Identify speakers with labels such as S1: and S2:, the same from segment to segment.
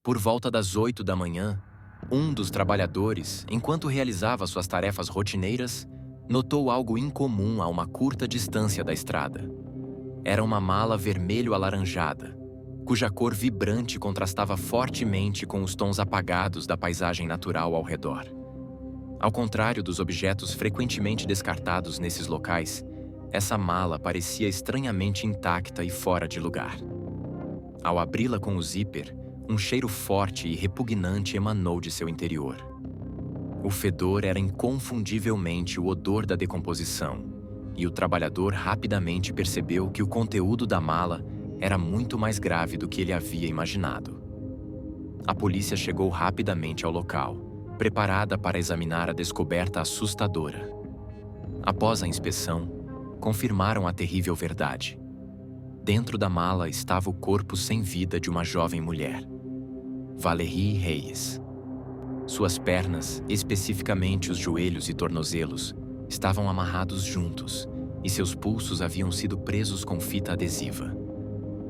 S1: Por volta das 8 da manhã, um dos trabalhadores, enquanto realizava suas tarefas rotineiras, notou algo incomum a uma curta distância da estrada. Era uma mala vermelho-alaranjada, cuja cor vibrante contrastava fortemente com os tons apagados da paisagem natural ao redor. Ao contrário dos objetos frequentemente descartados nesses locais, essa mala parecia estranhamente intacta e fora de lugar. Ao abri-la com o zíper, um cheiro forte e repugnante emanou de seu interior. O fedor era inconfundivelmente o odor da decomposição, e o trabalhador rapidamente percebeu que o conteúdo da mala era muito mais grave do que ele havia imaginado. A polícia chegou rapidamente ao local, preparada para examinar a descoberta assustadora. Após a inspeção, confirmaram a terrível verdade. Dentro da mala estava o corpo sem vida de uma jovem mulher, Valérie Reyes. Suas pernas, especificamente os joelhos e tornozelos, estavam amarrados juntos e seus pulsos haviam sido presos com fita adesiva.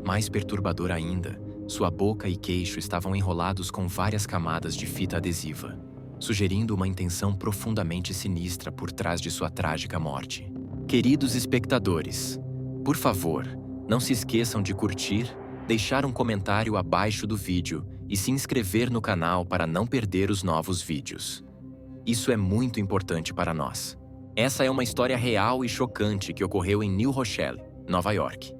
S1: Mais perturbador ainda, sua boca e queixo estavam enrolados com várias camadas de fita adesiva, sugerindo uma intenção profundamente sinistra por trás de sua trágica morte. Queridos espectadores, por favor, não se esqueçam de curtir, deixar um comentário abaixo do vídeo e se inscrever no canal para não perder os novos vídeos. Isso é muito importante para nós. Essa é uma história real e chocante que ocorreu em New Rochelle, Nova York.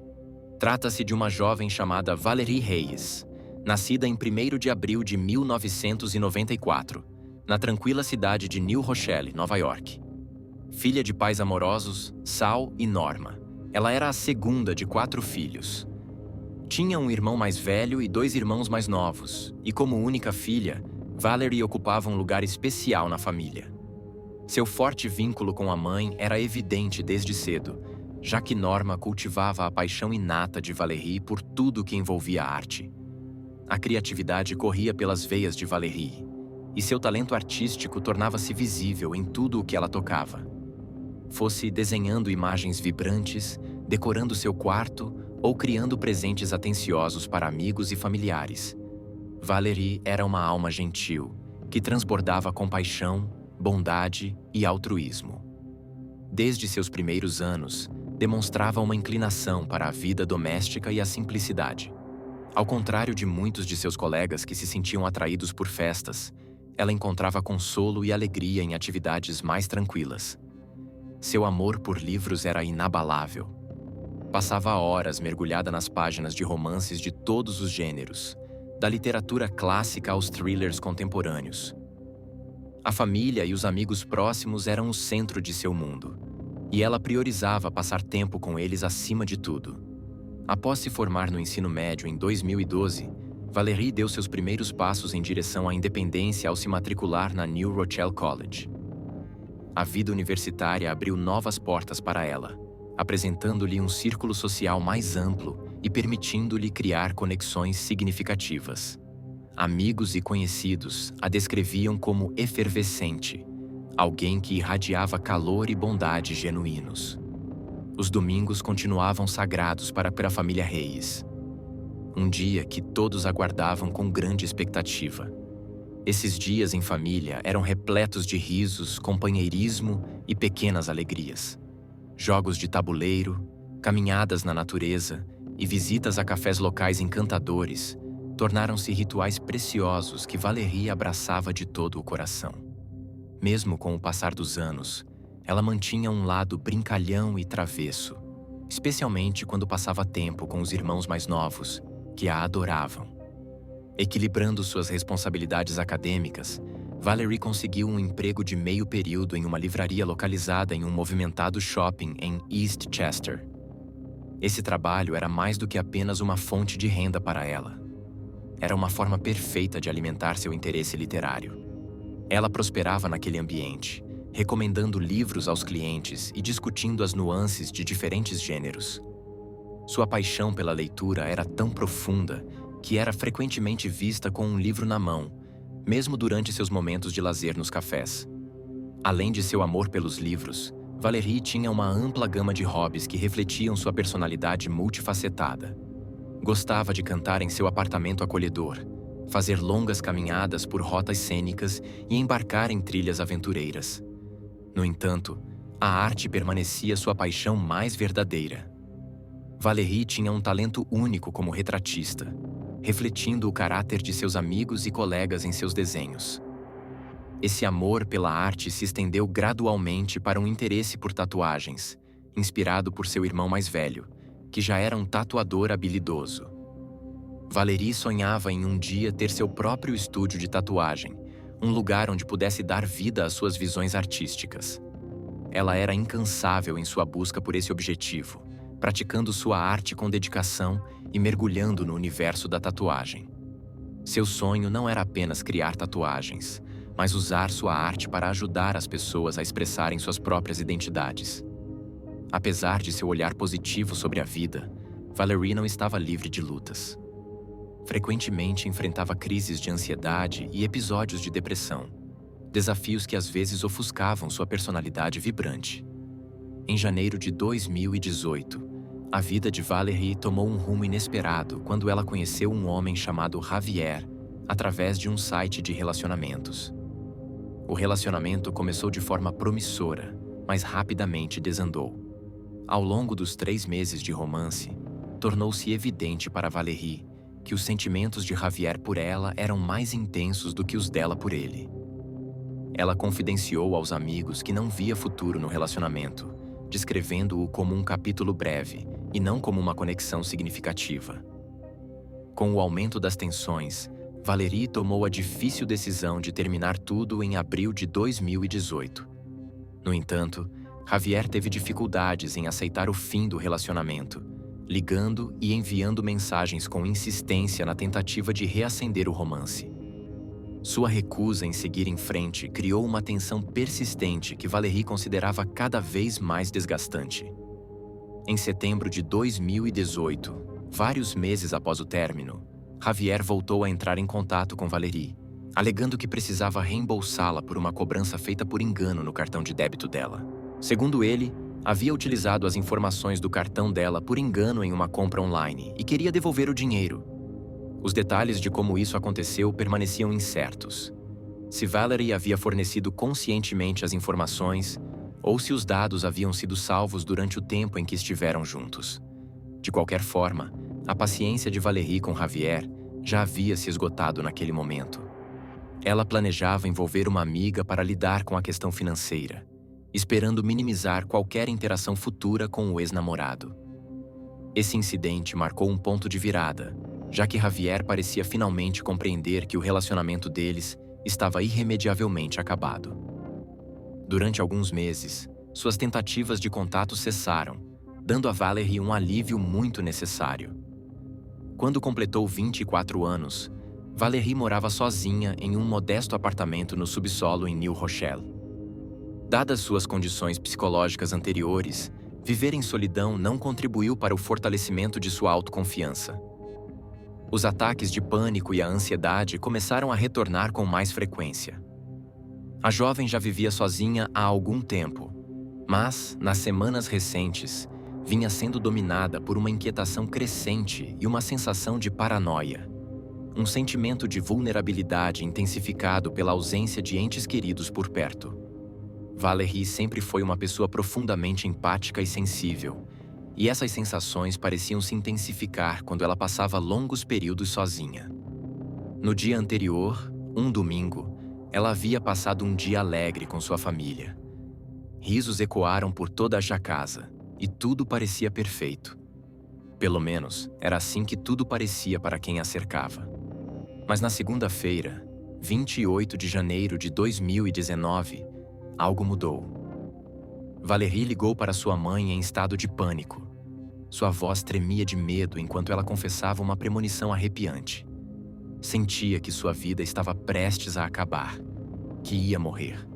S1: Trata-se de uma jovem chamada Valérie Reyes, nascida em 1º de abril de 1994, na tranquila cidade de New Rochelle, Nova York. Filha de pais amorosos, Sal e Norma, ela era a segunda de 4 filhos. Tinha um irmão mais velho e 2 irmãos mais novos, e como única filha, Valérie ocupava um lugar especial na família. Seu forte vínculo com a mãe era evidente desde cedo, já que Norma cultivava a paixão inata de Valérie por tudo que envolvia a arte. A criatividade corria pelas veias de Valérie, e seu talento artístico tornava-se visível em tudo o que ela tocava. Fosse desenhando imagens vibrantes, decorando seu quarto ou criando presentes atenciosos para amigos e familiares. Valérie era uma alma gentil, que transbordava compaixão, bondade e altruísmo. Desde seus primeiros anos, demonstrava uma inclinação para a vida doméstica e a simplicidade. Ao contrário de muitos de seus colegas que se sentiam atraídos por festas, ela encontrava consolo e alegria em atividades mais tranquilas. Seu amor por livros era inabalável. Passava horas mergulhada nas páginas de romances de todos os gêneros, da literatura clássica aos thrillers contemporâneos. A família e os amigos próximos eram o centro de seu mundo, e ela priorizava passar tempo com eles acima de tudo. Após se formar no ensino médio em 2012, Valérie deu seus primeiros passos em direção à independência ao se matricular na New Rochelle College. A vida universitária abriu novas portas para ela, apresentando-lhe um círculo social mais amplo e permitindo-lhe criar conexões significativas. Amigos e conhecidos a descreviam como efervescente, alguém que irradiava calor e bondade genuínos. Os domingos continuavam sagrados para a família Reyes. Um dia que todos aguardavam com grande expectativa. Esses dias em família eram repletos de risos, companheirismo e pequenas alegrias. Jogos de tabuleiro, caminhadas na natureza e visitas a cafés locais encantadores tornaram-se rituais preciosos que Valérie abraçava de todo o coração. Mesmo com o passar dos anos, ela mantinha um lado brincalhão e travesso, especialmente quando passava tempo com os irmãos mais novos, que a adoravam. Equilibrando suas responsabilidades acadêmicas, Valérie conseguiu um emprego de meio período em uma livraria localizada em um movimentado shopping em East Chester. Esse trabalho era mais do que apenas uma fonte de renda para ela. Era uma forma perfeita de alimentar seu interesse literário. Ela prosperava naquele ambiente, recomendando livros aos clientes e discutindo as nuances de diferentes gêneros. Sua paixão pela leitura era tão profunda que era frequentemente vista com um livro na mão, mesmo durante seus momentos de lazer nos cafés. Além de seu amor pelos livros, Valérie tinha uma ampla gama de hobbies que refletiam sua personalidade multifacetada. Gostava de cantar em seu apartamento acolhedor, fazer longas caminhadas por rotas cênicas e embarcar em trilhas aventureiras. No entanto, a arte permanecia sua paixão mais verdadeira. Valérie tinha um talento único como retratista, refletindo o caráter de seus amigos e colegas em seus desenhos. Esse amor pela arte se estendeu gradualmente para um interesse por tatuagens, inspirado por seu irmão mais velho, que já era um tatuador habilidoso. Valérie sonhava em um dia ter seu próprio estúdio de tatuagem, um lugar onde pudesse dar vida às suas visões artísticas. Ela era incansável em sua busca por esse objetivo, praticando sua arte com dedicação e mergulhando no universo da tatuagem. Seu sonho não era apenas criar tatuagens, mas usar sua arte para ajudar as pessoas a expressarem suas próprias identidades. Apesar de seu olhar positivo sobre a vida, Valérie não estava livre de lutas. Frequentemente enfrentava crises de ansiedade e episódios de depressão, desafios que às vezes ofuscavam sua personalidade vibrante. Em janeiro de 2018, a vida de Valérie tomou um rumo inesperado quando ela conheceu um homem chamado Javier através de um site de relacionamentos. O relacionamento começou de forma promissora, mas rapidamente desandou. Ao longo dos 3 meses de romance, tornou-se evidente para Valérie que os sentimentos de Javier por ela eram mais intensos do que os dela por ele. Ela confidenciou aos amigos que não via futuro no relacionamento, descrevendo-o como um capítulo breve e não como uma conexão significativa. Com o aumento das tensões, Valérie tomou a difícil decisão de terminar tudo em abril de 2018. No entanto, Javier teve dificuldades em aceitar o fim do relacionamento, ligando e enviando mensagens com insistência na tentativa de reacender o romance. Sua recusa em seguir em frente criou uma tensão persistente que Valérie considerava cada vez mais desgastante. Em setembro de 2018, vários meses após o término, Javier voltou a entrar em contato com Valérie, alegando que precisava reembolsá-la por uma cobrança feita por engano no cartão de débito dela. Segundo ele, havia utilizado as informações do cartão dela por engano em uma compra online e queria devolver o dinheiro. Os detalhes de como isso aconteceu permaneciam incertos. Se Valérie havia fornecido conscientemente as informações, ou se os dados haviam sido salvos durante o tempo em que estiveram juntos. De qualquer forma, a paciência de Valérie com Javier já havia se esgotado naquele momento. Ela planejava envolver uma amiga para lidar com a questão financeira, esperando minimizar qualquer interação futura com o ex-namorado. Esse incidente marcou um ponto de virada, já que Javier parecia finalmente compreender que o relacionamento deles estava irremediavelmente acabado. Durante alguns meses, suas tentativas de contato cessaram, dando a Valérie um alívio muito necessário. Quando completou 24 anos, Valérie morava sozinha em um modesto apartamento no subsolo em New Rochelle. Dadas suas condições psicológicas anteriores, viver em solidão não contribuiu para o fortalecimento de sua autoconfiança. Os ataques de pânico e a ansiedade começaram a retornar com mais frequência. A jovem já vivia sozinha há algum tempo, mas, nas semanas recentes, vinha sendo dominada por uma inquietação crescente e uma sensação de paranoia. Um sentimento de vulnerabilidade intensificado pela ausência de entes queridos por perto. Valérie sempre foi uma pessoa profundamente empática e sensível, e essas sensações pareciam se intensificar quando ela passava longos períodos sozinha. No dia anterior, um domingo, ela havia passado um dia alegre com sua família. Risos ecoaram por toda a casa, e tudo parecia perfeito. Pelo menos, era assim que tudo parecia para quem a cercava. Mas na segunda-feira, 28 de janeiro de 2019, algo mudou. Valérie ligou para sua mãe em estado de pânico. Sua voz tremia de medo enquanto ela confessava uma premonição arrepiante. Sentia que sua vida estava prestes a acabar, que ia morrer.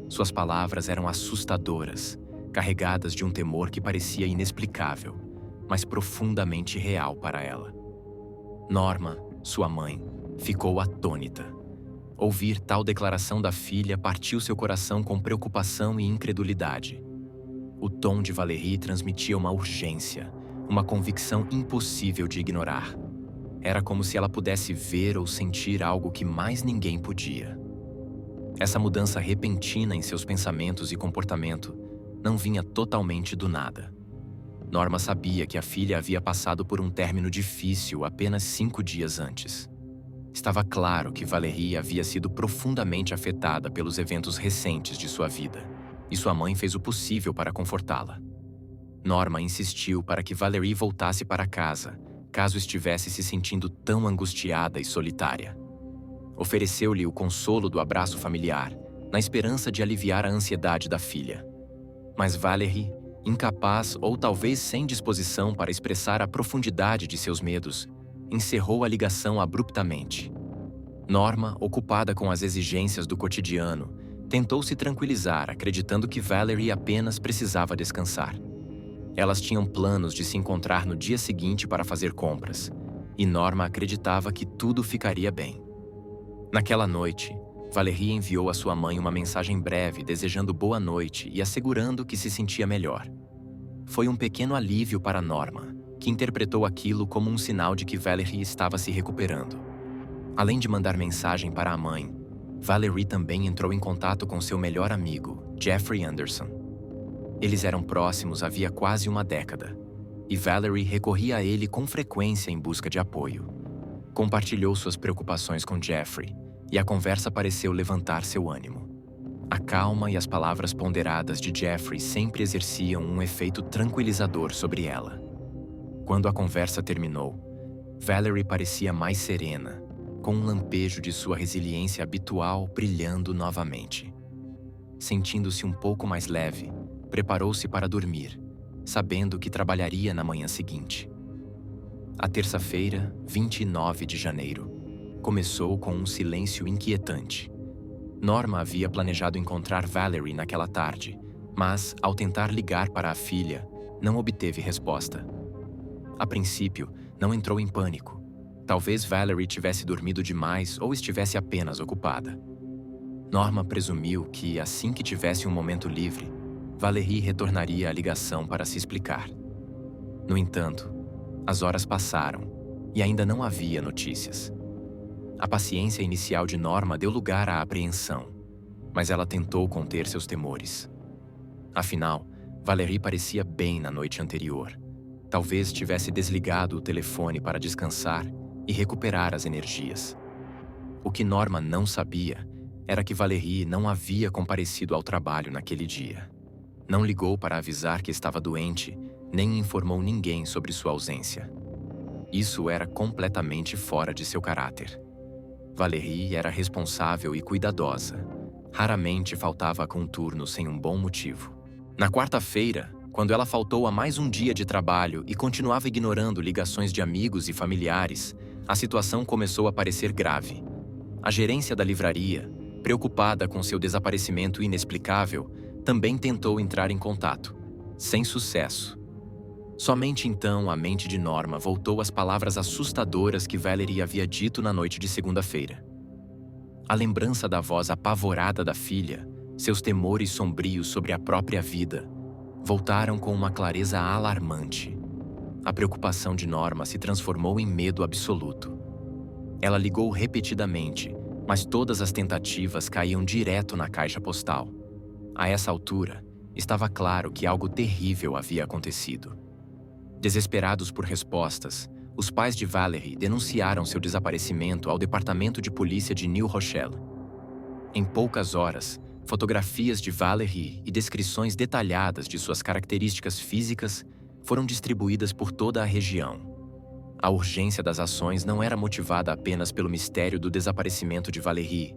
S1: Suas palavras eram assustadoras, carregadas de um temor que parecia inexplicável, mas profundamente real para ela. Norma, sua mãe, ficou atônita. Ouvir tal declaração da filha partiu seu coração com preocupação e incredulidade. O tom de Valérie transmitia uma urgência, uma convicção impossível de ignorar. Era como se ela pudesse ver ou sentir algo que mais ninguém podia. Essa mudança repentina em seus pensamentos e comportamento não vinha totalmente do nada. Norma sabia que a filha havia passado por um término difícil apenas 5 dias antes. Estava claro que Valérie havia sido profundamente afetada pelos eventos recentes de sua vida, e sua mãe fez o possível para confortá-la. Norma insistiu para que Valérie voltasse para casa, caso estivesse se sentindo tão angustiada e solitária. Ofereceu-lhe o consolo do abraço familiar, na esperança de aliviar a ansiedade da filha. Mas Valérie, incapaz ou talvez sem disposição para expressar a profundidade de seus medos, encerrou a ligação abruptamente. Norma, ocupada com as exigências do cotidiano, tentou se tranquilizar, acreditando que Valérie apenas precisava descansar. Elas tinham planos de se encontrar no dia seguinte para fazer compras, e Norma acreditava que tudo ficaria bem. Naquela noite, Valérie enviou à sua mãe uma mensagem breve desejando boa noite e assegurando que se sentia melhor. Foi um pequeno alívio para Norma, que interpretou aquilo como um sinal de que Valérie estava se recuperando. Além de mandar mensagem para a mãe, Valérie também entrou em contato com seu melhor amigo, Jeffrey Anderson. Eles eram próximos havia quase uma década, e Valérie recorria a ele com frequência em busca de apoio. Compartilhou suas preocupações com Jeffrey, e a conversa pareceu levantar seu ânimo. A calma e as palavras ponderadas de Jeffrey sempre exerciam um efeito tranquilizador sobre ela. Quando a conversa terminou, Valérie parecia mais serena, com um lampejo de sua resiliência habitual brilhando novamente. Sentindo-se um pouco mais leve, preparou-se para dormir, sabendo que trabalharia na manhã seguinte. A terça-feira, 29 de janeiro, começou com um silêncio inquietante. Norma havia planejado encontrar Valérie naquela tarde, mas, ao tentar ligar para a filha, não obteve resposta. A princípio, não entrou em pânico. Talvez Valérie tivesse dormido demais ou estivesse apenas ocupada. Norma presumiu que, assim que tivesse um momento livre, Valérie retornaria à ligação para se explicar. No entanto, as horas passaram e ainda não havia notícias. A paciência inicial de Norma deu lugar à apreensão, mas ela tentou conter seus temores. Afinal, Valérie parecia bem na noite anterior. Talvez tivesse desligado o telefone para descansar e recuperar as energias. O que Norma não sabia era que Valérie não havia comparecido ao trabalho naquele dia. Não ligou para avisar que estava doente, nem informou ninguém sobre sua ausência. Isso era completamente fora de seu caráter. Valérie era responsável e cuidadosa. Raramente faltava com um turno sem um bom motivo. Na quarta-feira, quando ela faltou a mais um dia de trabalho e continuava ignorando ligações de amigos e familiares, a situação começou a parecer grave. A gerência da livraria, preocupada com seu desaparecimento inexplicável, também tentou entrar em contato, sem sucesso. Somente então a mente de Norma voltou às palavras assustadoras que Valérie havia dito na noite de segunda-feira. A lembrança da voz apavorada da filha, seus temores sombrios sobre a própria vida, voltaram com uma clareza alarmante. A preocupação de Norma se transformou em medo absoluto. Ela ligou repetidamente, mas todas as tentativas caíam direto na caixa postal. A essa altura, estava claro que algo terrível havia acontecido. Desesperados por respostas, os pais de Valérie denunciaram seu desaparecimento ao Departamento de Polícia de New Rochelle. Em poucas horas, fotografias de Valérie e descrições detalhadas de suas características físicas foram distribuídas por toda a região. A urgência das ações não era motivada apenas pelo mistério do desaparecimento de Valérie,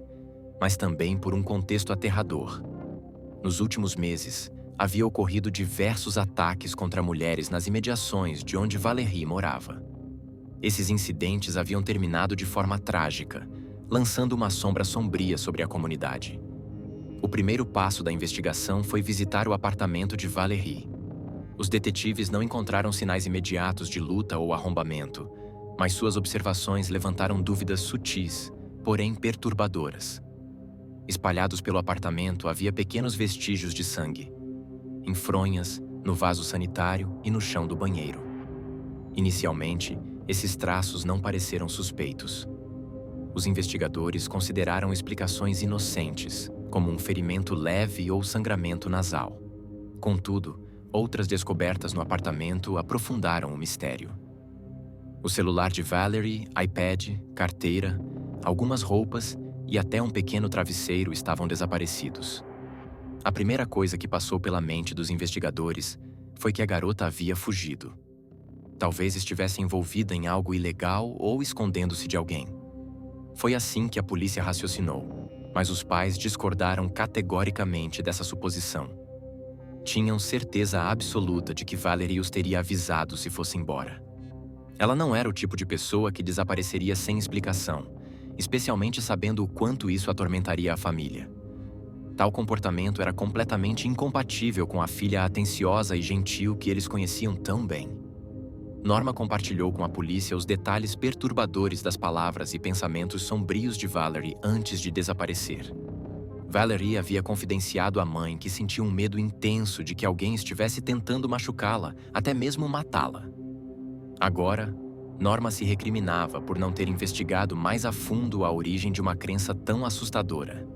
S1: mas também por um contexto aterrador. Nos últimos meses, havia ocorrido diversos ataques contra mulheres nas imediações de onde Valérie morava. Esses incidentes haviam terminado de forma trágica, lançando uma sombra sombria sobre a comunidade. O primeiro passo da investigação foi visitar o apartamento de Valérie. Os detetives não encontraram sinais imediatos de luta ou arrombamento, mas suas observações levantaram dúvidas sutis, porém perturbadoras. Espalhados pelo apartamento havia pequenos vestígios de sangue, em fronhas, no vaso sanitário e no chão do banheiro. Inicialmente, esses traços não pareceram suspeitos. Os investigadores consideraram explicações inocentes, como um ferimento leve ou sangramento nasal. Contudo, outras descobertas no apartamento aprofundaram o mistério. O celular de Valerie, iPad, carteira, algumas roupas e até um pequeno travesseiro estavam desaparecidos. A primeira coisa que passou pela mente dos investigadores foi que a garota havia fugido. Talvez estivesse envolvida em algo ilegal ou escondendo-se de alguém. Foi assim que a polícia raciocinou, mas os pais discordaram categoricamente dessa suposição. Tinham certeza absoluta de que Valerie os teria avisado se fosse embora. Ela não era o tipo de pessoa que desapareceria sem explicação, especialmente sabendo o quanto isso atormentaria a família. Tal comportamento era completamente incompatível com a filha atenciosa e gentil que eles conheciam tão bem. Norma compartilhou com a polícia os detalhes perturbadores das palavras e pensamentos sombrios de Valerie antes de desaparecer. Valerie havia confidenciado à mãe que sentia um medo intenso de que alguém estivesse tentando machucá-la, até mesmo matá-la. Agora, Norma se recriminava por não ter investigado mais a fundo a origem de uma crença tão assustadora.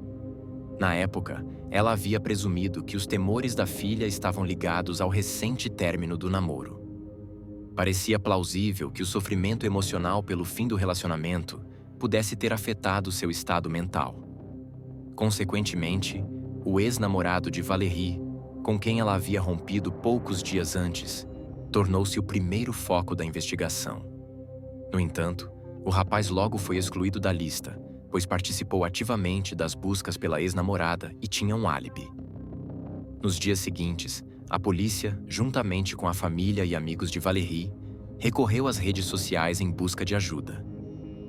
S1: Na época, ela havia presumido que os temores da filha estavam ligados ao recente término do namoro. Parecia plausível que o sofrimento emocional pelo fim do relacionamento pudesse ter afetado seu estado mental. Consequentemente, o ex-namorado de Valerie, com quem ela havia rompido poucos dias antes, tornou-se o primeiro foco da investigação. No entanto, o rapaz logo foi excluído da lista, pois participou ativamente das buscas pela ex-namorada e tinha um álibi. Nos dias seguintes, a polícia, juntamente com a família e amigos de Valerie, recorreu às redes sociais em busca de ajuda.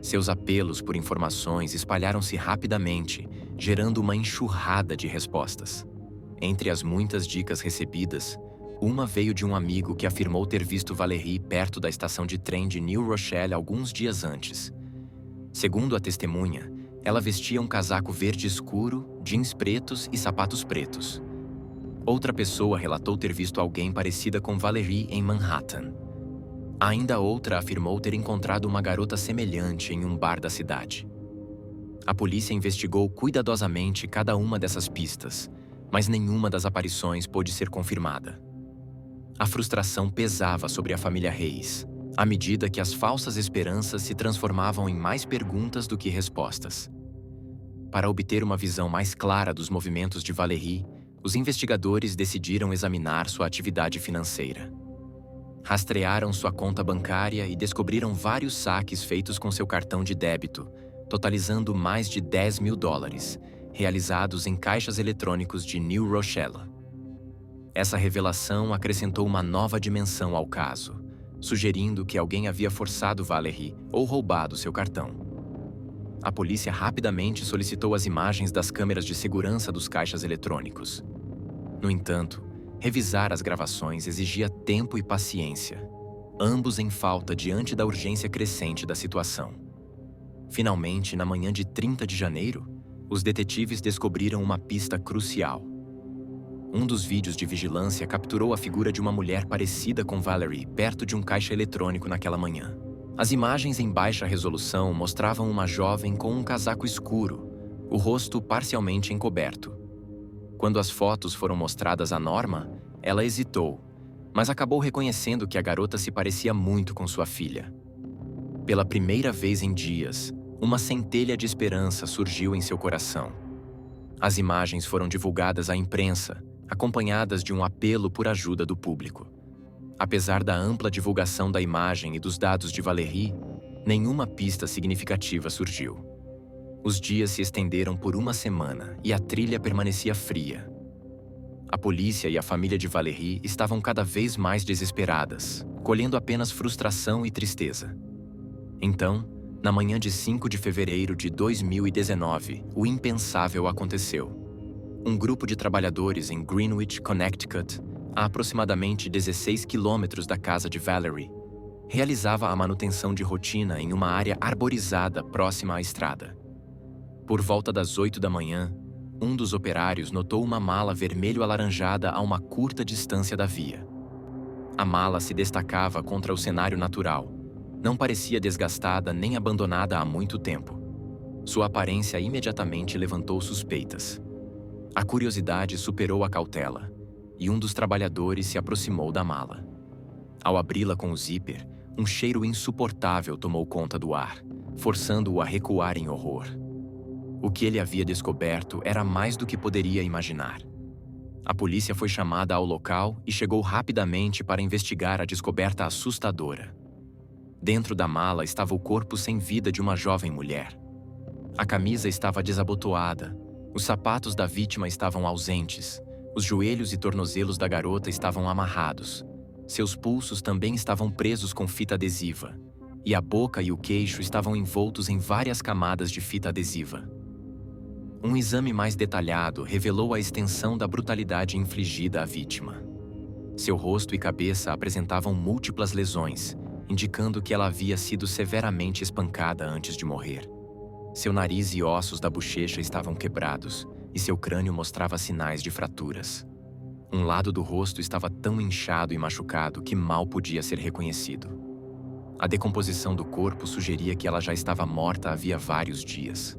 S1: Seus apelos por informações espalharam-se rapidamente, gerando uma enxurrada de respostas. Entre as muitas dicas recebidas, uma veio de um amigo que afirmou ter visto Valerie perto da estação de trem de New Rochelle alguns dias antes. Segundo a testemunha, ela vestia um casaco verde escuro, jeans pretos e sapatos pretos. Outra pessoa relatou ter visto alguém parecida com Valerie em Manhattan. Ainda outra afirmou ter encontrado uma garota semelhante em um bar da cidade. A polícia investigou cuidadosamente cada uma dessas pistas, mas nenhuma das aparições pôde ser confirmada. A frustração pesava sobre a família Reis, à medida que as falsas esperanças se transformavam em mais perguntas do que respostas. Para obter uma visão mais clara dos movimentos de Valerie, os investigadores decidiram examinar sua atividade financeira. Rastrearam sua conta bancária e descobriram vários saques feitos com seu cartão de débito, totalizando mais de $10.000, realizados em caixas eletrônicos de New Rochelle. Essa revelação acrescentou uma nova dimensão ao caso, sugerindo que alguém havia forçado Valerie ou roubado seu cartão. A polícia rapidamente solicitou as imagens das câmeras de segurança dos caixas eletrônicos. No entanto, revisar as gravações exigia tempo e paciência, ambos em falta diante da urgência crescente da situação. Finalmente, na manhã de 30 de janeiro, os detetives descobriram uma pista crucial. Um dos vídeos de vigilância capturou a figura de uma mulher parecida com Valerie perto de um caixa eletrônico naquela manhã. As imagens em baixa resolução mostravam uma jovem com um casaco escuro, o rosto parcialmente encoberto. Quando as fotos foram mostradas a Norma, ela hesitou, mas acabou reconhecendo que a garota se parecia muito com sua filha. Pela primeira vez em dias, uma centelha de esperança surgiu em seu coração. As imagens foram divulgadas à imprensa, acompanhadas de um apelo por ajuda do público. Apesar da ampla divulgação da imagem e dos dados de Valerie, nenhuma pista significativa surgiu. Os dias se estenderam por uma semana e a trilha permanecia fria. A polícia e a família de Valerie estavam cada vez mais desesperadas, colhendo apenas frustração e tristeza. Então, na manhã de 5 de fevereiro de 2019, o impensável aconteceu. Um grupo de trabalhadores em Greenwich, Connecticut, a aproximadamente 16 quilômetros da casa de Valerie, realizava a manutenção de rotina em uma área arborizada próxima à estrada. Por volta das 8 da manhã, um dos operários notou uma mala vermelho-alaranjada a uma curta distância da via. A mala se destacava contra o cenário natural, Não parecia desgastada nem abandonada há muito tempo. Sua aparência imediatamente levantou suspeitas. A curiosidade superou a cautela, e um dos trabalhadores se aproximou da mala. Ao abri-la com o zíper, um cheiro insuportável tomou conta do ar, forçando-o a recuar em horror. O que ele havia descoberto era mais do que poderia imaginar. A polícia foi chamada ao local e chegou rapidamente para investigar a descoberta assustadora. Dentro da mala estava o corpo sem vida de uma jovem mulher. A camisa estava desabotoada, os sapatos da vítima estavam ausentes, os joelhos e tornozelos da garota estavam amarrados, seus pulsos também estavam presos com fita adesiva, e a boca e o queixo estavam envoltos em várias camadas de fita adesiva. Um exame mais detalhado revelou a extensão da brutalidade infligida à vítima. Seu rosto e cabeça apresentavam múltiplas lesões, indicando que ela havia sido severamente espancada antes de morrer. Seu nariz e ossos da bochecha estavam quebrados, e seu crânio mostrava sinais de fraturas. Um lado do rosto estava tão inchado e machucado que mal podia ser reconhecido. A decomposição do corpo sugeria que ela já estava morta havia vários dias.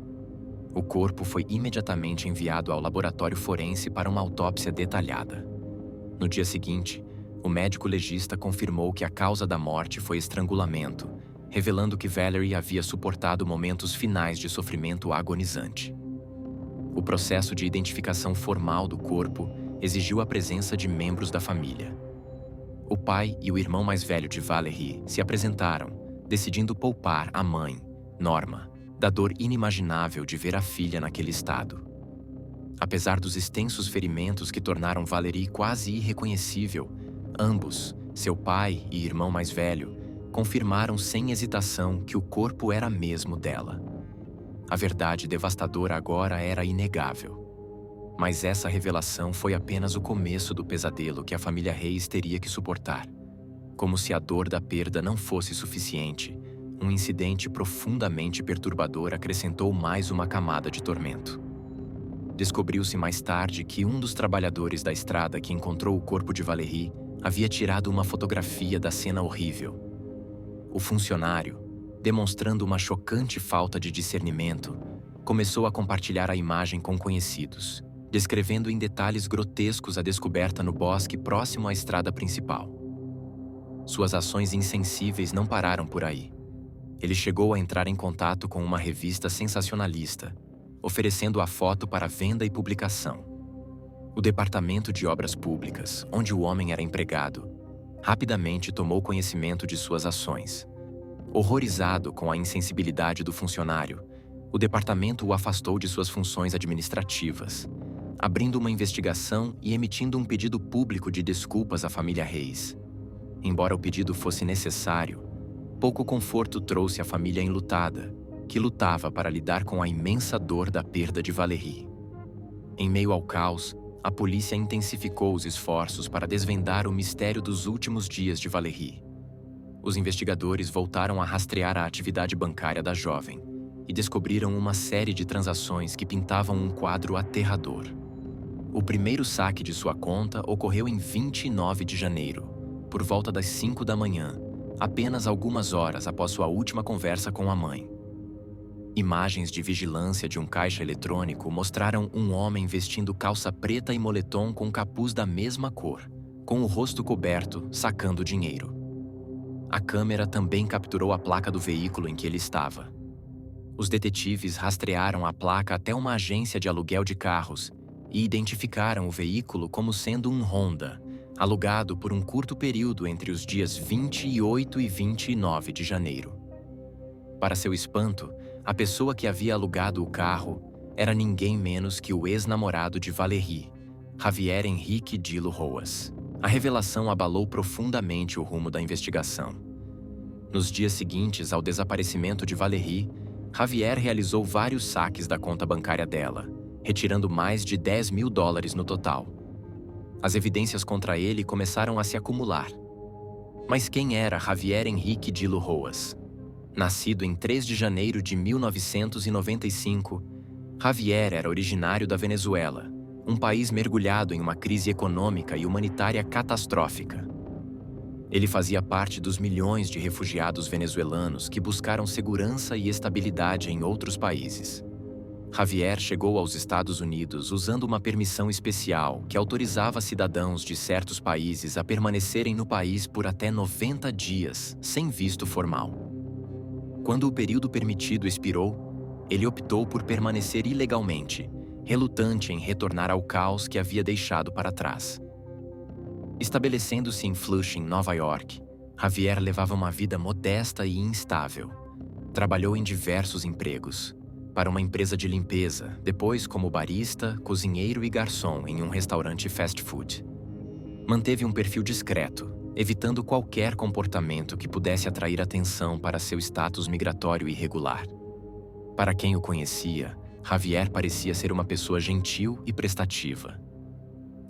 S1: O corpo foi imediatamente enviado ao laboratório forense para uma autópsia detalhada. No dia seguinte, o médico legista confirmou que a causa da morte foi estrangulamento, revelando que Valerie havia suportado momentos finais de sofrimento agonizante. O processo de identificação formal do corpo exigiu a presença de membros da família. O pai e o irmão mais velho de Valerie se apresentaram, decidindo poupar a mãe, Norma, da dor inimaginável de ver a filha naquele estado. Apesar dos extensos ferimentos que tornaram Valerie quase irreconhecível, ambos, seu pai e irmão mais velho, confirmaram sem hesitação que o corpo era mesmo dela. A verdade devastadora agora era inegável. Mas essa revelação foi apenas o começo do pesadelo que a família Reis teria que suportar. Como se a dor da perda não fosse suficiente, um incidente profundamente perturbador acrescentou mais uma camada de tormento. Descobriu-se mais tarde que um dos trabalhadores da estrada que encontrou o corpo de Valerie havia tirado uma fotografia da cena horrível. O funcionário, demonstrando uma chocante falta de discernimento, começou a compartilhar a imagem com conhecidos, descrevendo em detalhes grotescos a descoberta no bosque próximo à estrada principal. Suas ações insensíveis não pararam por aí. Ele chegou a entrar em contato com uma revista sensacionalista, oferecendo a foto para venda e publicação. O Departamento de Obras Públicas, onde o homem era empregado, rapidamente tomou conhecimento de suas ações. Horrorizado com a insensibilidade do funcionário, o departamento o afastou de suas funções administrativas, abrindo uma investigação e emitindo um pedido público de desculpas à família Reis. Embora o pedido fosse necessário, pouco conforto trouxe a família enlutada, que lutava para lidar com a imensa dor da perda de Valerie. Em meio ao caos, a polícia intensificou os esforços para desvendar o mistério dos últimos dias de Valerie. Os investigadores voltaram a rastrear a atividade bancária da jovem e descobriram uma série de transações que pintavam um quadro aterrador. O primeiro saque de sua conta ocorreu em 29 de janeiro, por volta das 5 da manhã, apenas algumas horas após sua última conversa com a mãe. Imagens de vigilância de um caixa eletrônico mostraram um homem vestindo calça preta e moletom com capuz da mesma cor, com o rosto coberto, sacando dinheiro. A câmera também capturou a placa do veículo em que ele estava. Os detetives rastrearam a placa até uma agência de aluguel de carros e identificaram o veículo como sendo um Honda, alugado por um curto período entre os dias 28 e 29 de janeiro. Para seu espanto, a pessoa que havia alugado o carro era ninguém menos que o ex-namorado de Valerie, Javier Henrique Dilo Roas. A revelação abalou profundamente o rumo da investigação. Nos dias seguintes ao desaparecimento de Valerie, Javier realizou vários saques da conta bancária dela, retirando mais de $10.000 no total. As evidências contra ele começaram a se acumular. Mas quem era Javier Henrique Dilo Roas? Nascido em 3 de janeiro de 1995, Javier era originário da Venezuela, um país mergulhado em uma crise econômica e humanitária catastrófica. Ele fazia parte dos milhões de refugiados venezuelanos que buscaram segurança e estabilidade em outros países. Javier chegou aos Estados Unidos usando uma permissão especial que autorizava cidadãos de certos países a permanecerem no país por até 90 dias, sem visto formal. Quando o período permitido expirou, ele optou por permanecer ilegalmente, relutante em retornar ao caos que havia deixado para trás. Estabelecendo-se em Flushing, Nova York, Javier levava uma vida modesta e instável. Trabalhou em diversos empregos. Para uma empresa de limpeza, depois como barista, cozinheiro e garçom em um restaurante fast food. Manteve um perfil discreto, evitando qualquer comportamento que pudesse atrair atenção para seu status migratório irregular. Para quem o conhecia, Javier parecia ser uma pessoa gentil e prestativa.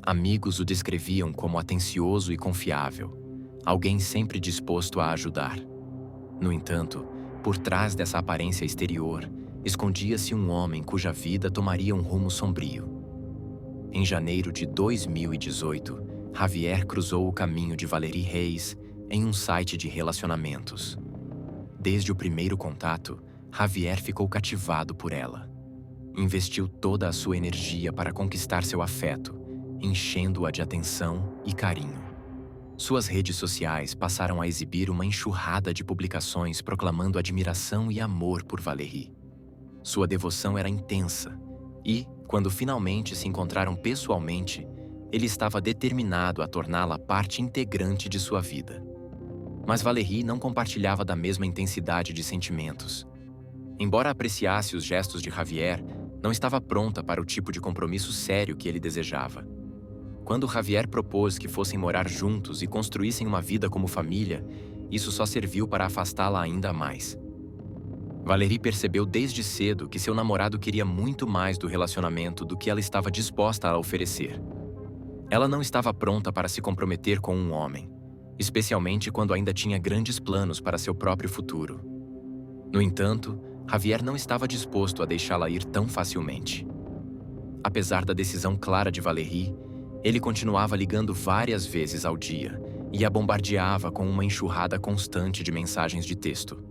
S1: Amigos o descreviam como atencioso e confiável, alguém sempre disposto a ajudar. No entanto, por trás dessa aparência exterior, escondia-se um homem cuja vida tomaria um rumo sombrio. Em janeiro de 2018, Javier cruzou o caminho de Valerie Reis em um site de relacionamentos. Desde o primeiro contato, Javier ficou cativado por ela. Investiu toda a sua energia para conquistar seu afeto, enchendo-a de atenção e carinho. Suas redes sociais passaram a exibir uma enxurrada de publicações proclamando admiração e amor por Valerie. Sua devoção era intensa e, quando finalmente se encontraram pessoalmente, ele estava determinado a torná-la parte integrante de sua vida. Mas Valerie não compartilhava da mesma intensidade de sentimentos. Embora apreciasse os gestos de Javier, não estava pronta para o tipo de compromisso sério que ele desejava. Quando Javier propôs que fossem morar juntos e construíssem uma vida como família, isso só serviu para afastá-la ainda mais. Valerie percebeu desde cedo que seu namorado queria muito mais do relacionamento do que ela estava disposta a oferecer. Ela não estava pronta para se comprometer com um homem, especialmente quando ainda tinha grandes planos para seu próprio futuro. No entanto, Javier não estava disposto a deixá-la ir tão facilmente. Apesar da decisão clara de Valerie, ele continuava ligando várias vezes ao dia e a bombardeava com uma enxurrada constante de mensagens de texto.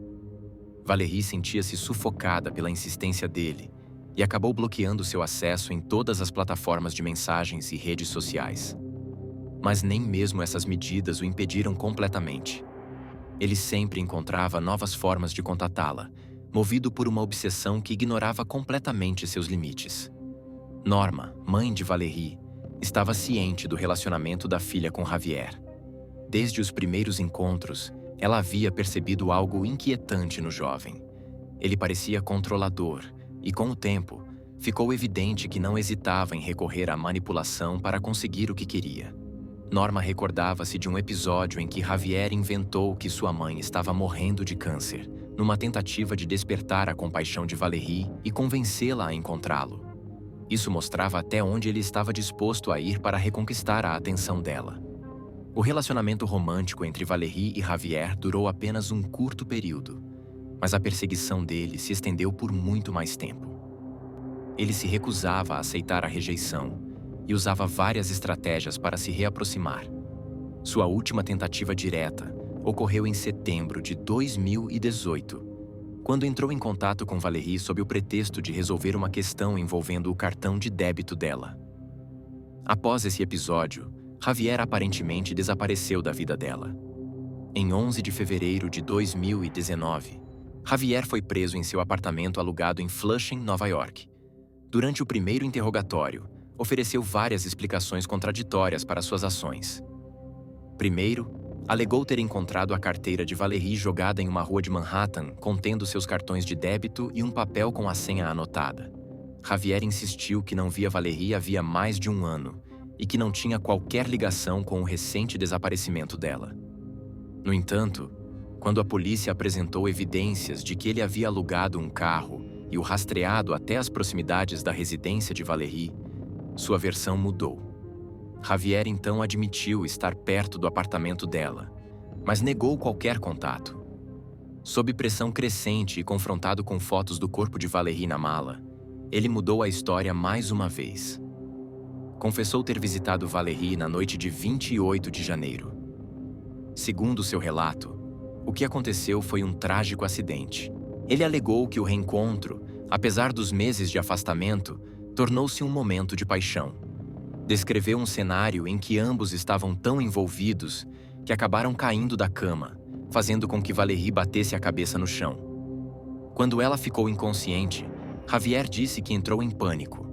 S1: Valerie sentia-se sufocada pela insistência dele e acabou bloqueando seu acesso em todas as plataformas de mensagens e redes sociais. Mas nem mesmo essas medidas o impediram completamente. Ele sempre encontrava novas formas de contatá-la, movido por uma obsessão que ignorava completamente seus limites. Norma, mãe de Valerie, estava ciente do relacionamento da filha com Javier. Desde os primeiros encontros, ela havia percebido algo inquietante no jovem. Ele parecia controlador e, com o tempo, ficou evidente que não hesitava em recorrer à manipulação para conseguir o que queria. Norma recordava-se de um episódio em que Javier inventou que sua mãe estava morrendo de câncer, numa tentativa de despertar a compaixão de Valerie e convencê-la a encontrá-lo. Isso mostrava até onde ele estava disposto a ir para reconquistar a atenção dela. O relacionamento romântico entre Valerie e Javier durou apenas um curto período, mas a perseguição dele se estendeu por muito mais tempo. Ele se recusava a aceitar a rejeição e usava várias estratégias para se reaproximar. Sua última tentativa direta ocorreu em setembro de 2018, quando entrou em contato com Valerie sob o pretexto de resolver uma questão envolvendo o cartão de débito dela. Após esse episódio, Javier aparentemente desapareceu da vida dela. Em 11 de fevereiro de 2019, Javier foi preso em seu apartamento alugado em Flushing, Nova York. Durante o primeiro interrogatório, ofereceu várias explicações contraditórias para suas ações. Primeiro, alegou ter encontrado a carteira de Valerie jogada em uma rua de Manhattan, contendo seus cartões de débito e um papel com a senha anotada. Javier insistiu que não via Valerie havia mais de um ano e que não tinha qualquer ligação com o recente desaparecimento dela. No entanto, quando a polícia apresentou evidências de que ele havia alugado um carro e o rastreado até as proximidades da residência de Valerie, sua versão mudou. Javier então admitiu estar perto do apartamento dela, mas negou qualquer contato. Sob pressão crescente e confrontado com fotos do corpo de Valerie na mala, ele mudou a história mais uma vez. Confessou ter visitado Valerie na noite de 28 de janeiro. Segundo seu relato, o que aconteceu foi um trágico acidente. Ele alegou que o reencontro, apesar dos meses de afastamento, tornou-se um momento de paixão. Descreveu um cenário em que ambos estavam tão envolvidos que acabaram caindo da cama, fazendo com que Valérie batesse a cabeça no chão. Quando ela ficou inconsciente, Javier disse que entrou em pânico.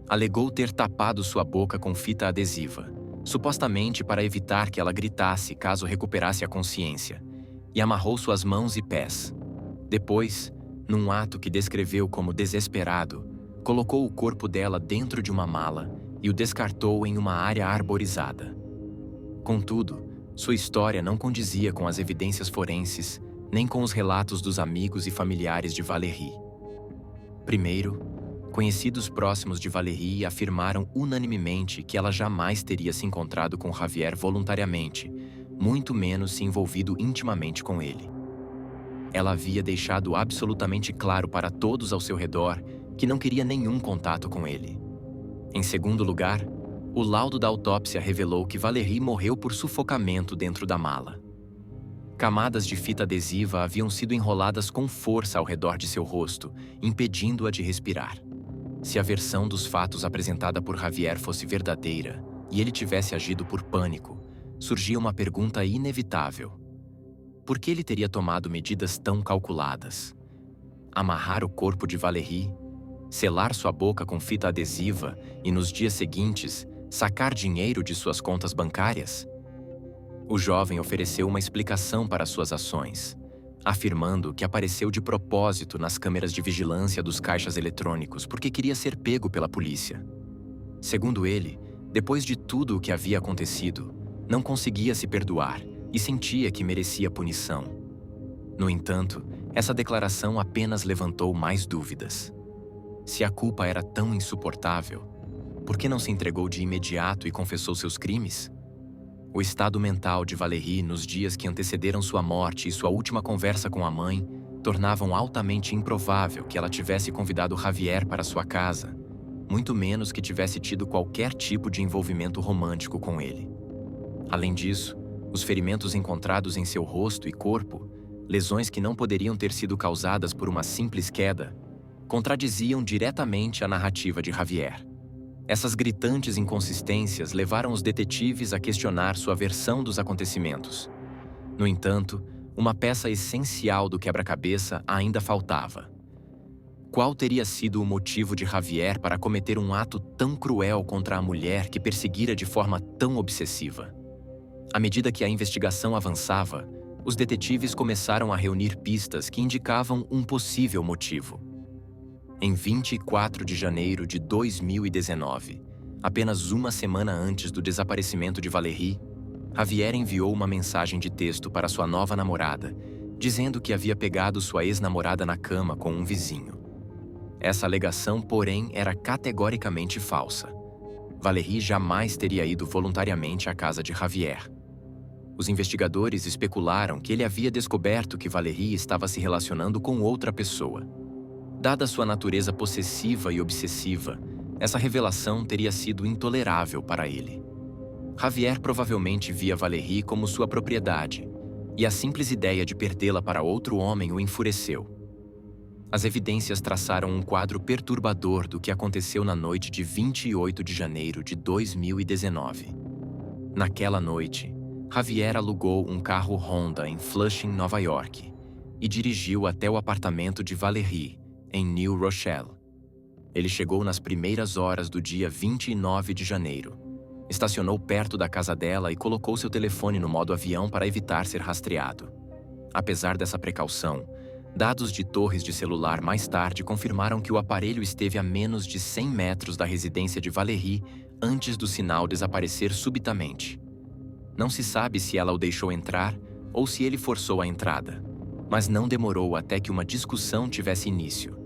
S1: Alegou ter tapado sua boca com fita adesiva, supostamente para evitar que ela gritasse caso recuperasse a consciência, e amarrou suas mãos e pés. Depois, num ato que descreveu como desesperado, colocou o corpo dela dentro de uma mala e o descartou em uma área arborizada. Contudo, sua história não condizia com as evidências forenses, nem com os relatos dos amigos e familiares de Valérie. Primeiro, conhecidos próximos de Valérie afirmaram unanimemente que ela jamais teria se encontrado com Javier voluntariamente, muito menos se envolvido intimamente com ele. Ela havia deixado absolutamente claro para todos ao seu redor que não queria nenhum contato com ele. Em segundo lugar, o laudo da autópsia revelou que Valérie morreu por sufocamento dentro da mala. Camadas de fita adesiva haviam sido enroladas com força ao redor de seu rosto, impedindo-a de respirar. Se a versão dos fatos apresentada por Javier fosse verdadeira e ele tivesse agido por pânico, surgia uma pergunta inevitável. Por que ele teria tomado medidas tão calculadas? Amarrar o corpo de Valérie, selar sua boca com fita adesiva e, nos dias seguintes, sacar dinheiro de suas contas bancárias? O jovem ofereceu uma explicação para suas ações, afirmando que apareceu de propósito nas câmeras de vigilância dos caixas eletrônicos porque queria ser pego pela polícia. Segundo ele, depois de tudo o que havia acontecido, não conseguia se perdoar e sentia que merecia punição. No entanto, essa declaração apenas levantou mais dúvidas. Se a culpa era tão insuportável, por que não se entregou de imediato e confessou seus crimes? O estado mental de Valérie nos dias que antecederam sua morte e sua última conversa com a mãe tornavam altamente improvável que ela tivesse convidado Javier para sua casa, muito menos que tivesse tido qualquer tipo de envolvimento romântico com ele. Além disso, os ferimentos encontrados em seu rosto e corpo, lesões que não poderiam ter sido causadas por uma simples queda, contradiziam diretamente a narrativa de Javier. Essas gritantes inconsistências levaram os detetives a questionar sua versão dos acontecimentos. No entanto, uma peça essencial do quebra-cabeça ainda faltava. Qual teria sido o motivo de Javier para cometer um ato tão cruel contra a mulher que perseguira de forma tão obsessiva? À medida que a investigação avançava, os detetives começaram a reunir pistas que indicavam um possível motivo. Em 24 de janeiro de 2019, apenas uma semana antes do desaparecimento de Valérie, Javier enviou uma mensagem de texto para sua nova namorada, dizendo que havia pegado sua ex-namorada na cama com um vizinho. Essa alegação, porém, era categoricamente falsa. Valérie jamais teria ido voluntariamente à casa de Javier. Os investigadores especularam que ele havia descoberto que Valérie estava se relacionando com outra pessoa. Dada sua natureza possessiva e obsessiva, essa revelação teria sido intolerável para ele. Javier provavelmente via Valérie como sua propriedade, e a simples ideia de perdê-la para outro homem o enfureceu. As evidências traçaram um quadro perturbador do que aconteceu na noite de 28 de janeiro de 2019. Naquela noite, Javier alugou um carro Honda em Flushing, Nova York, e dirigiu até o apartamento de Valérie, em New Rochelle. Ele chegou nas primeiras horas do dia 29 de janeiro. Estacionou perto da casa dela e colocou seu telefone no modo avião para evitar ser rastreado. Apesar dessa precaução, dados de torres de celular mais tarde confirmaram que o aparelho esteve a menos de 100 metros da residência de Valérie antes do sinal desaparecer subitamente. Não se sabe se ela o deixou entrar ou se ele forçou a entrada, mas não demorou até que uma discussão tivesse início.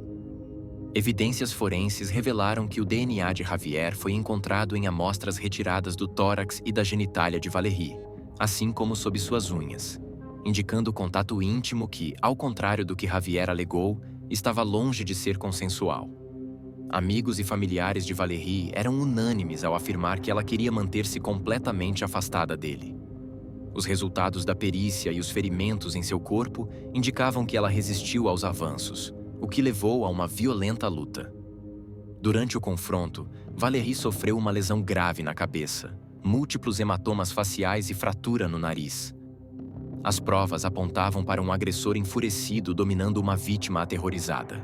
S1: Evidências forenses revelaram que o DNA de Javier foi encontrado em amostras retiradas do tórax e da genitália de Valérie, assim como sob suas unhas, indicando contato íntimo que, ao contrário do que Javier alegou, estava longe de ser consensual. Amigos e familiares de Valérie eram unânimes ao afirmar que ela queria manter-se completamente afastada dele. Os resultados da perícia e os ferimentos em seu corpo indicavam que ela resistiu aos avanços, o que levou a uma violenta luta. Durante o confronto, Valerie sofreu uma lesão grave na cabeça, múltiplos hematomas faciais e fratura no nariz. As provas apontavam para um agressor enfurecido dominando uma vítima aterrorizada.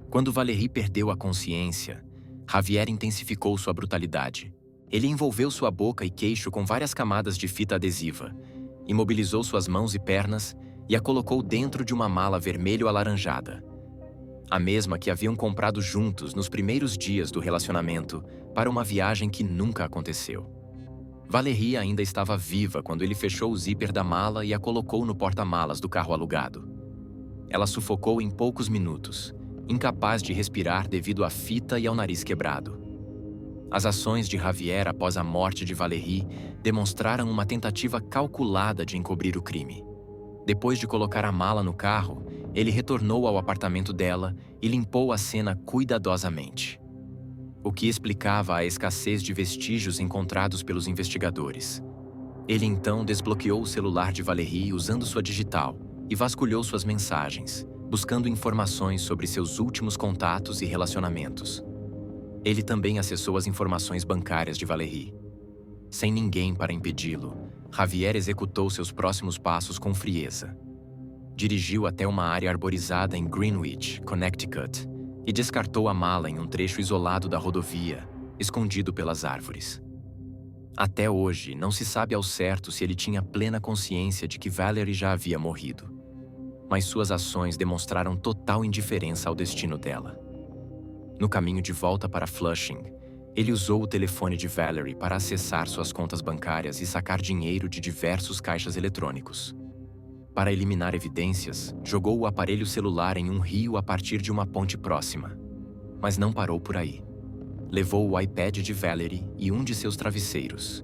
S1: Quando Valerie perdeu a consciência, Javier intensificou sua brutalidade. Ele envolveu sua boca e queixo com várias camadas de fita adesiva, imobilizou suas mãos e pernas e a colocou dentro de uma mala vermelho-alaranjada, a mesma que haviam comprado juntos nos primeiros dias do relacionamento para uma viagem que nunca aconteceu. Valerie ainda estava viva quando ele fechou o zíper da mala e a colocou no porta-malas do carro alugado. Ela sufocou em poucos minutos, incapaz de respirar devido à fita e ao nariz quebrado. As ações de Javier após a morte de Valerie demonstraram uma tentativa calculada de encobrir o crime. Depois de colocar a mala no carro, ele retornou ao apartamento dela e limpou a cena cuidadosamente, o que explicava a escassez de vestígios encontrados pelos investigadores. Ele então desbloqueou o celular de Valerie usando sua digital e vasculhou suas mensagens, buscando informações sobre seus últimos contatos e relacionamentos. Ele também acessou as informações bancárias de Valerie. Sem ninguém para impedi-lo, Javier executou seus próximos passos com frieza. Dirigiu até uma área arborizada em Greenwich, Connecticut, e descartou a mala em um trecho isolado da rodovia, escondido pelas árvores. Até hoje, não se sabe ao certo se ele tinha plena consciência de que Valerie já havia morrido, mas suas ações demonstraram total indiferença ao destino dela. No caminho de volta para Flushing, ele usou o telefone de Valerie para acessar suas contas bancárias e sacar dinheiro de diversos caixas eletrônicos. Para eliminar evidências, jogou o aparelho celular em um rio a partir de uma ponte próxima. Mas não parou por aí. Levou o iPad de Valerie e um de seus travesseiros.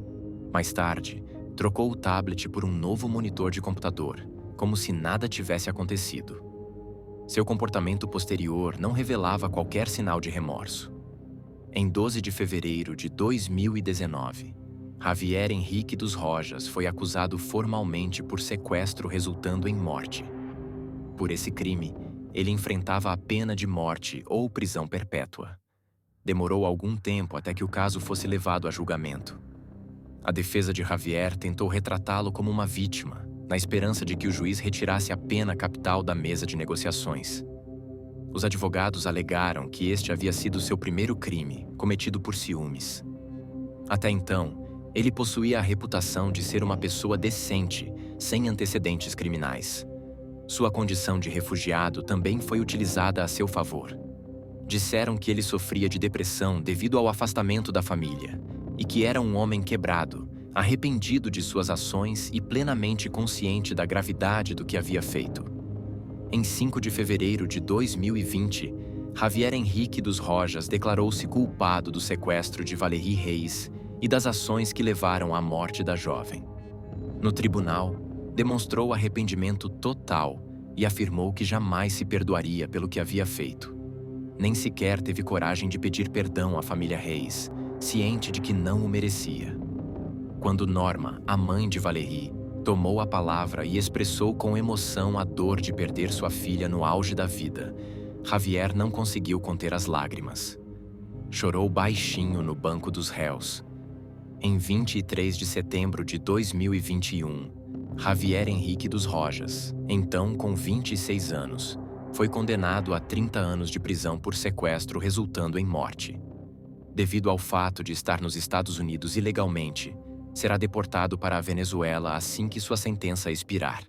S1: Mais tarde, trocou o tablet por um novo monitor de computador, como se nada tivesse acontecido. Seu comportamento posterior não revelava qualquer sinal de remorso. Em 12 de fevereiro de 2019, Javier Henrique dos Rojas foi acusado formalmente por sequestro resultando em morte. Por esse crime, ele enfrentava a pena de morte ou prisão perpétua. Demorou algum tempo até que o caso fosse levado a julgamento. A defesa de Javier tentou retratá-lo como uma vítima, na esperança de que o juiz retirasse a pena capital da mesa de negociações. Os advogados alegaram que este havia sido seu primeiro crime, cometido por ciúmes. Até então, ele possuía a reputação de ser uma pessoa decente, sem antecedentes criminais. Sua condição de refugiado também foi utilizada a seu favor. Disseram que ele sofria de depressão devido ao afastamento da família e que era um homem quebrado, arrependido de suas ações e plenamente consciente da gravidade do que havia feito. Em 5 de fevereiro de 2020, Javier Henrique dos Rojas declarou-se culpado do sequestro de Valerie Reis e das ações que levaram à morte da jovem. No tribunal, demonstrou arrependimento total e afirmou que jamais se perdoaria pelo que havia feito. Nem sequer teve coragem de pedir perdão à família Reis, ciente de que não o merecia. Quando Norma, a mãe de Valerie, tomou a palavra e expressou com emoção a dor de perder sua filha no auge da vida, Javier não conseguiu conter as lágrimas. Chorou baixinho no banco dos réus. Em 23 de setembro de 2021, Javier Henrique dos Rojas, então com 26 anos, foi condenado a 30 anos de prisão por sequestro resultando em morte. Devido ao fato de estar nos Estados Unidos ilegalmente, será deportado para a Venezuela assim que sua sentença expirar.